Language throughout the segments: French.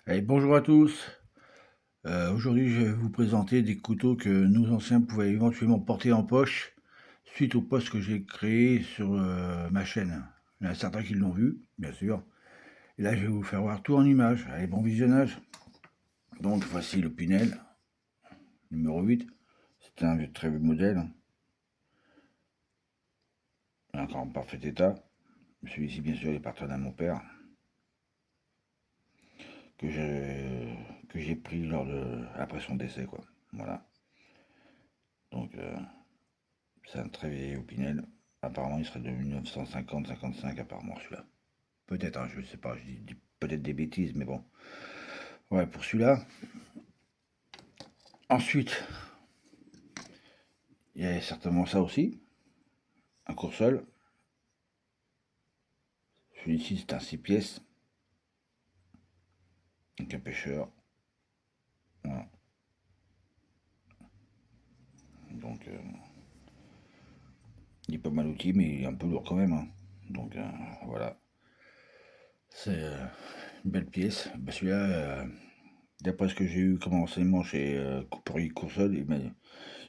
Allez, bonjour à tous. Aujourd'hui, je vais vous présenter des couteaux que nos anciens pouvaient éventuellement porter en poche suite au post que j'ai créé sur ma chaîne. Il y en a certains qui l'ont vu, bien sûr. Et là, je vais vous faire voir tout en images. Allez, bon visionnage. Donc, voici le Pinel numéro 8. C'est un très vieux modèle, encore en parfait état. Celui-ci, bien sûr, il appartenait à mon père, que j'ai pris après son décès, quoi. Voilà. Donc, c'est un très vieil Opinel. Apparemment, il serait de 1950-55 apparemment celui-là. Peut-être, hein, je sais pas, je dis peut-être des bêtises, mais bon. Ouais, pour celui-là. Ensuite, il y a certainement ça aussi. Un Coursol. Celui-ci, c'est un 6 pièces. Donc un pêcheur. Voilà. Donc, il est pas mal outil, mais il est un peu lourd quand même, hein. Donc, voilà. C'est une belle pièce. Bah, celui-là, d'après ce que j'ai eu comme renseignement chez Coupurier Coursol, ils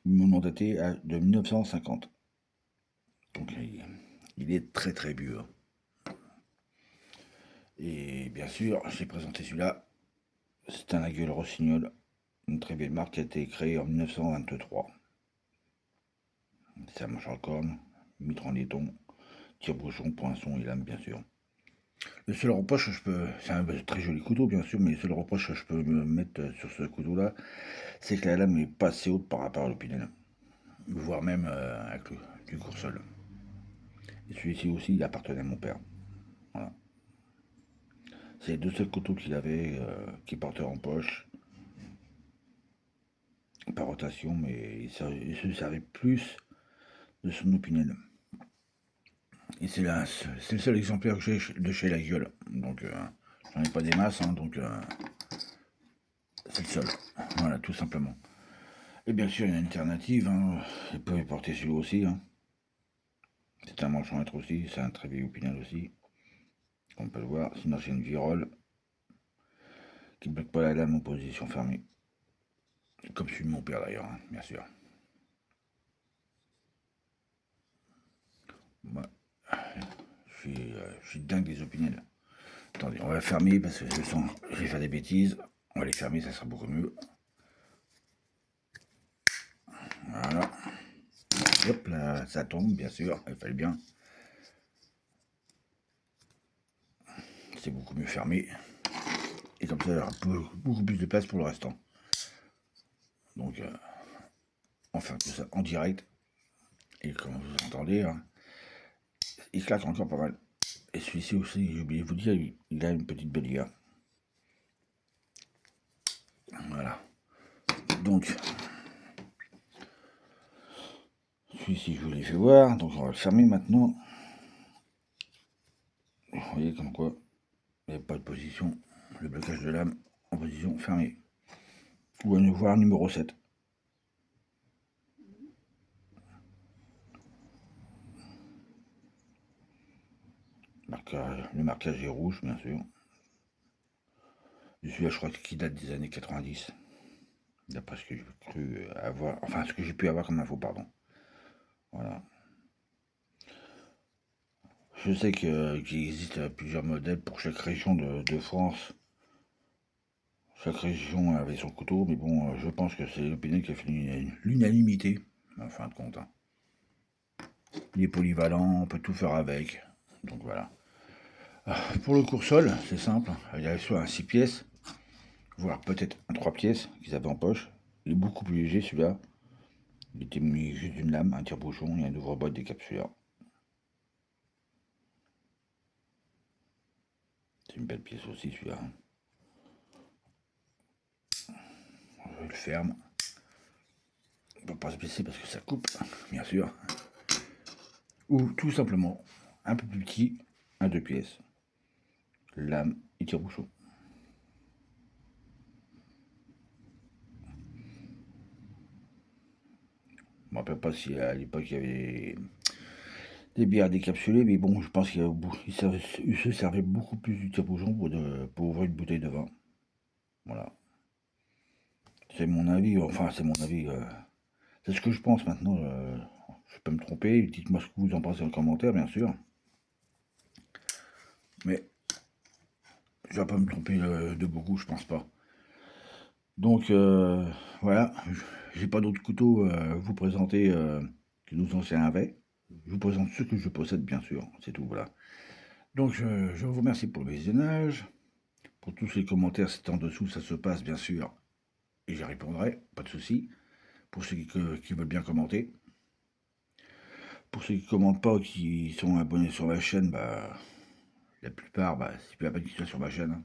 m'ont daté de 1950. Donc il est très très vieux, hein. Et bien sûr, j'ai présenté celui-là. C'est un Aguel Rossignol, une très belle marque qui a été créée en 1923. C'est un manche à corne, mitre en laiton, tire-bouchon, poinçon et lame, bien sûr. Le seul reproche que je peux. C'est un très joli couteau, bien sûr, mais le seul reproche que je peux me mettre sur ce couteau-là, c'est que la lame n'est pas assez haute par rapport à l'Opinel, voire même avec du Coursol. Et celui-ci aussi, il appartenait à mon père. Voilà. C'est les deux seuls couteaux qu'il avait, qui portait en poche, par rotation, mais il se servait plus de son Opinel. Et c'est le seul exemplaire que j'ai de chez La Gueule. Donc, j'en ai pas des masses, hein, donc c'est le seul. Voilà, tout simplement. Et bien sûr, il y a une alternative, hein. Vous pouvez porter celui-là aussi, hein. C'est un manche en aussi, c'est un très vieil Opinel aussi. On peut le voir. Sinon, c'est une virole qui ne bloque pas la lame en position fermée. Comme celui de mon père d'ailleurs, hein, bien sûr. Moi, je suis dingue des Opinel. Attendez, on va fermer parce que je vais faire des bêtises. On va les fermer, ça sera beaucoup mieux. Voilà. Hop là, ça tombe, bien sûr, il fallait bien. C'est beaucoup mieux fermé. Et comme ça, il y aura beaucoup plus de place pour le restant. Donc, on fait tout ça en direct. Et comme vous entendez, hein, il claque encore pas mal. Et celui-ci aussi, j'ai oublié de vous dire, il a une petite bélière. Voilà. Donc, celui-ci, je vous l'ai fait voir. Donc, on va le fermer maintenant. Vous voyez comme quoi, il n'y a pas de position. Le blocage de lame en position fermée. Ou à nous voir numéro 7. Le marquage est rouge, bien sûr. Celui-là, je crois qu'il date des années 90. D'après ce que j'ai cru avoir. Enfin, ce que j'ai pu avoir comme info, pardon. Voilà. Je sais qu'il existe plusieurs modèles pour chaque région de France. Chaque région avait son couteau, mais bon, je pense que c'est l'opinion qui a fait l'unanimité, en fin de compte, hein. Il est polyvalent, on peut tout faire avec. Donc voilà. Pour le coursol, c'est simple. Il y a soit un 6 pièces, voire peut-être un 3 pièces qu'ils avaient en poche. Il est beaucoup plus léger celui-là. Il était mis juste d'une lame, un tire-bouchon et un ouvre-boîte décapsuleur. C'est une belle pièce aussi celui-là. Je le ferme. On ne peut pas se blesser parce que ça coupe, bien sûr. Ou tout simplement un peu plus petit, un 2 pièces, lame et tire-bouchon. Je ne me rappelle pas si à l'époque il y avait des bières décapsulées, mais bon, je pense qu'il se servait beaucoup plus du tire-bouchon pour ouvrir une bouteille de vin. Voilà. C'est mon avis, enfin c'est mon avis. C'est ce que je pense maintenant. Je peux me tromper. Dites-moi ce que vous en pensez en commentaire, bien sûr. Mais je vais pas me tromper de beaucoup, je pense pas. Donc voilà, j'ai pas d'autres couteaux à vous présenter que nos anciens avaient. Je vous présente ce que je possède, bien sûr. C'est tout, voilà. Donc je vous remercie pour le visionnage. Pour tous les commentaires, c'est en dessous, ça se passe, bien sûr. Et j'y répondrai, pas de souci. Pour ceux qui veulent bien commenter. Pour ceux qui commentent pas, qui sont abonnés sur la chaîne, bah, la plupart, bah, c'est plus la peine qu'ils soient sur ma chaîne. Hein.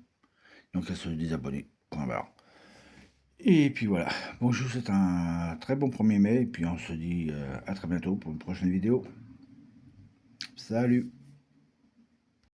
Donc, à se désabonner. Point barre. Et puis voilà. Bon, je vous souhaite un très bon 1er mai. Et puis, on se dit à très bientôt pour une prochaine vidéo. Salut!